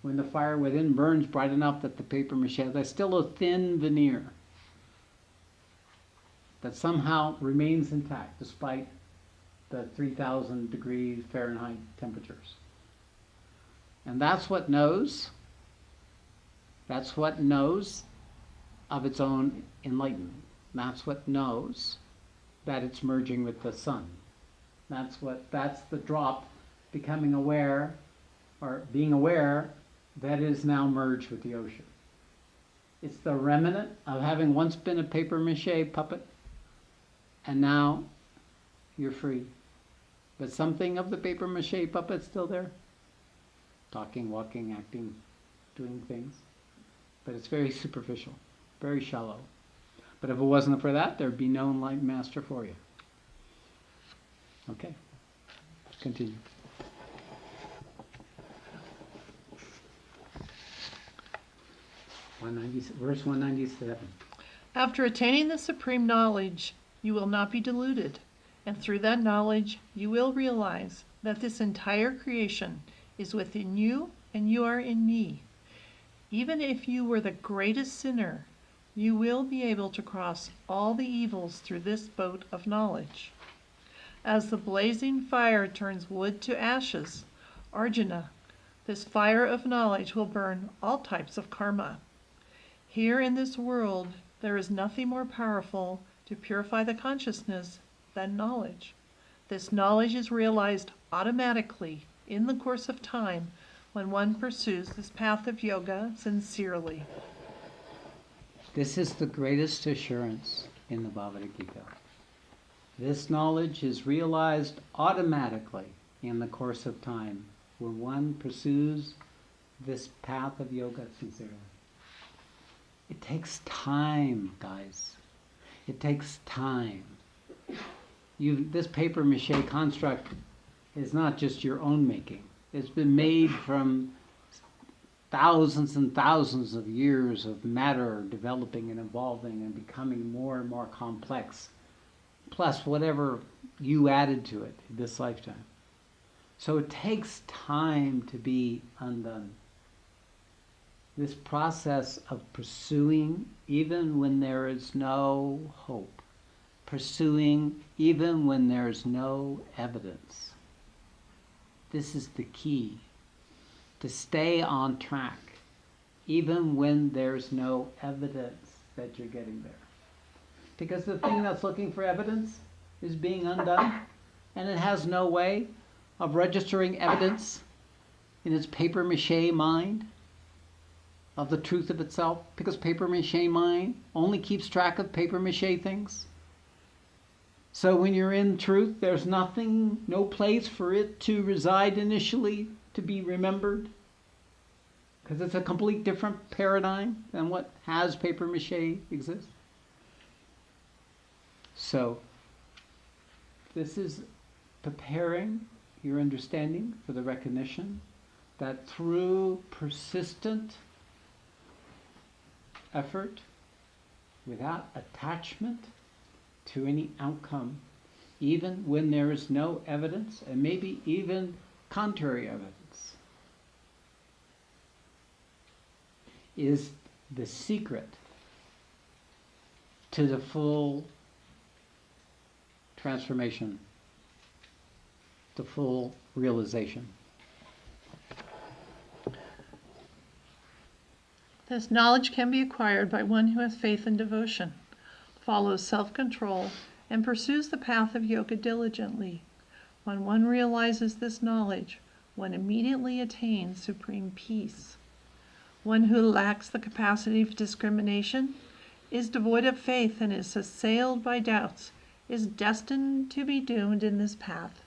when the fire within burns bright enough that the paper mache, there's still a thin veneer that somehow remains intact despite the 3,000 degrees Fahrenheit temperatures. And that's what knows of its own enlightenment. That's what knows that it's merging with the sun. That's the drop becoming aware or being aware, that is now merged with the ocean. It's the remnant of having once been a paper mache puppet, and now you're free. But something of the paper mache puppet's still there. Talking, walking, acting, doing things. But it's very superficial, very shallow. But if it wasn't for that, there'd be no enlightened master for you. Okay, continue. Verse 197. After attaining the supreme knowledge, you will not be deluded, and through that knowledge you will realize that this entire creation is within you and you are in me. Even if you were the greatest sinner, you will be able to cross all the evils through this boat of knowledge. As the blazing fire turns wood to ashes, Arjuna, this fire of knowledge will burn all types of karma. Here in this world, there is nothing more powerful to purify the consciousness than knowledge. This knowledge is realized automatically in the course of time when one pursues this path of yoga sincerely. This is the greatest assurance in the Bhagavad Gita. This knowledge is realized automatically in the course of time when one pursues this path of yoga sincerely. It takes time, guys. It takes time. This paper mache construct is not just your own making. It's been made from thousands and thousands of years of matter developing and evolving and becoming more and more complex, plus whatever you added to it this lifetime. So it takes time to be undone. This process of pursuing even when there is no hope, pursuing even when there is no evidence. This is the key, to stay on track even when there's no evidence that you're getting there. Because the thing that's looking for evidence is being undone, and it has no way of registering evidence in its paper mache mind of the truth of itself, because paper mache mind only keeps track of paper mache things. So when you're in truth, there's nothing, no place for it to reside initially, to be remembered, because it's a complete different paradigm than what has paper mache exist. So this is preparing your understanding for the recognition that through persistent effort, without attachment to any outcome, even when there is no evidence, and maybe even contrary evidence, is the secret to the full transformation, the full realization. This knowledge can be acquired by one who has faith and devotion, follows self-control, and pursues the path of yoga diligently. When one realizes this knowledge, one immediately attains supreme peace. One who lacks the capacity for discrimination, is devoid of faith, and is assailed by doubts, is destined to be doomed in this path.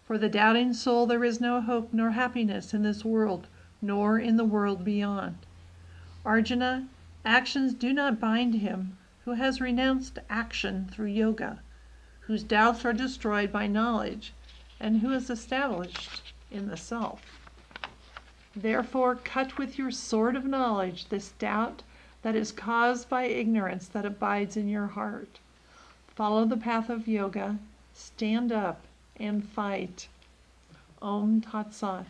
For the doubting soul there is no hope nor happiness in this world, nor in the world beyond. Arjuna, actions do not bind him who has renounced action through yoga, whose doubts are destroyed by knowledge, and who is established in the self. Therefore, cut with your sword of knowledge this doubt that is caused by ignorance that abides in your heart. Follow the path of yoga, stand up, and fight. Om Tat Sat.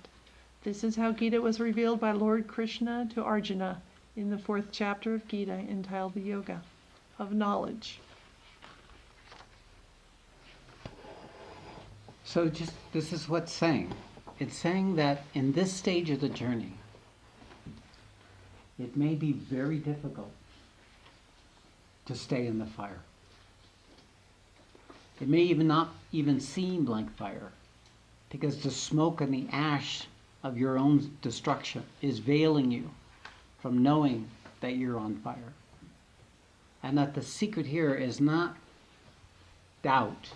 This is how Gita was revealed by Lord Krishna to Arjuna in the 4th chapter of Gita, entitled the Yoga of Knowledge. So this is what's saying. It's saying that in this stage of the journey, it may be very difficult to stay in the fire. It may even not even seem like fire, because the smoke and the ash of your own destruction is veiling you from knowing that you're on fire. And that the secret here is not doubt.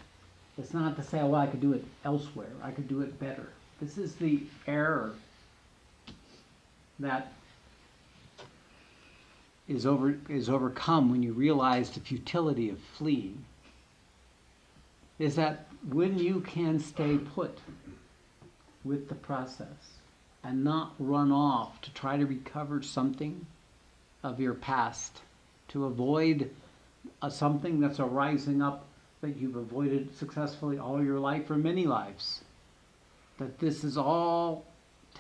It's not to say, well, I could do it elsewhere. I could do it better. This is the error that is overcome when you realize the futility of fleeing. Is that when you can stay put with the process and not run off to try to recover something of your past, to avoid something that's arising up that you've avoided successfully all your life or many lives, that this is all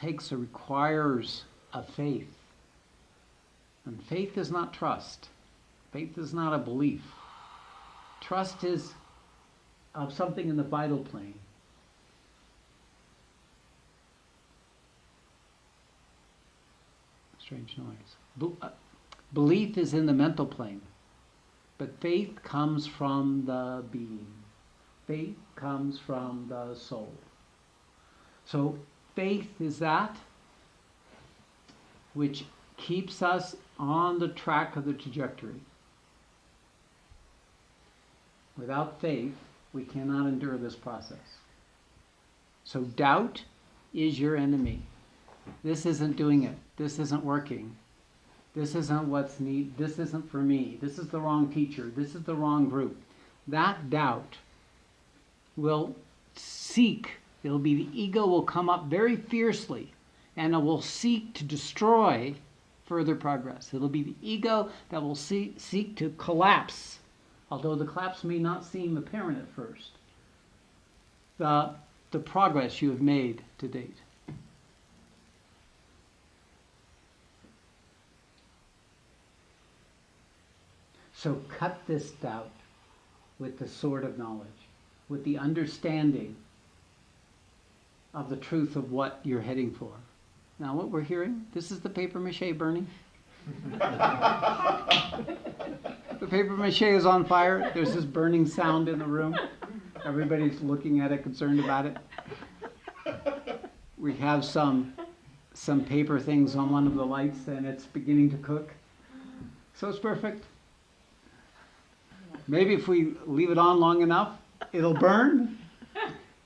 requires a faith. And faith is not trust. Faith is not a belief. Trust is of something in the vital plane. Strange noise. Belief is in the mental plane, but faith comes from the being. Faith comes from the soul. So faith is that which keeps us on the track of the trajectory. Without faith, we cannot endure this process. So doubt is your enemy. This isn't doing it. This isn't working. This isn't what's needed. This isn't for me. This is the wrong teacher. This is the wrong group. That doubt will seek. The ego will come up very fiercely, and it will seek to destroy further progress. It'll be the ego that will seek to collapse, although the collapse may not seem apparent at first, the progress you have made to date. So cut this doubt with the sword of knowledge, with the understanding of the truth of what you're heading for. Now what we're hearing, this is the paper mache burning. The paper mache is on fire. There's this burning sound in the room. Everybody's looking at it, concerned about it. We have some paper things on one of the lights and it's beginning to cook. So it's perfect. Maybe if we leave it on long enough, it'll burn.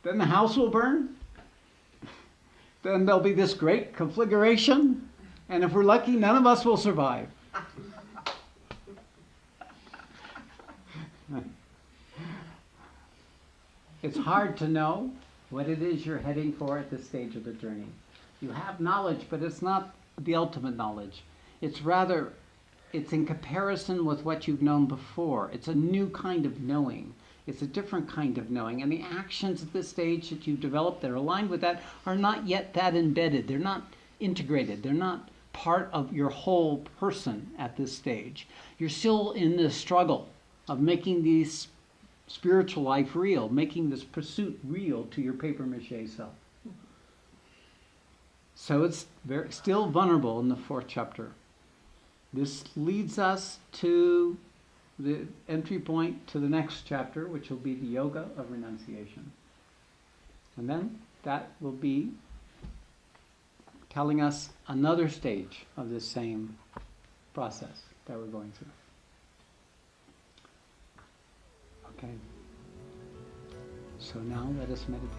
Then the house will burn. Then there'll be this great conflagration. And if we're lucky, none of us will survive. It's hard to know what it is you're heading for at this stage of the journey. You have knowledge, but it's not the ultimate knowledge. It's in comparison with what you've known before. It's a new kind of knowing. It's a different kind of knowing. And the actions at this stage that you've developed that are aligned with that are not yet that embedded. They're not integrated. They're not part of your whole person at this stage. You're still in this struggle of making this spiritual life real, making this pursuit real to your paper mache self. So it's still vulnerable in the 4th chapter. This leads us to the entry point to the next chapter, which will be the yoga of renunciation. And then that will be telling us another stage of this same process that we're going through. Okay. So now let us meditate.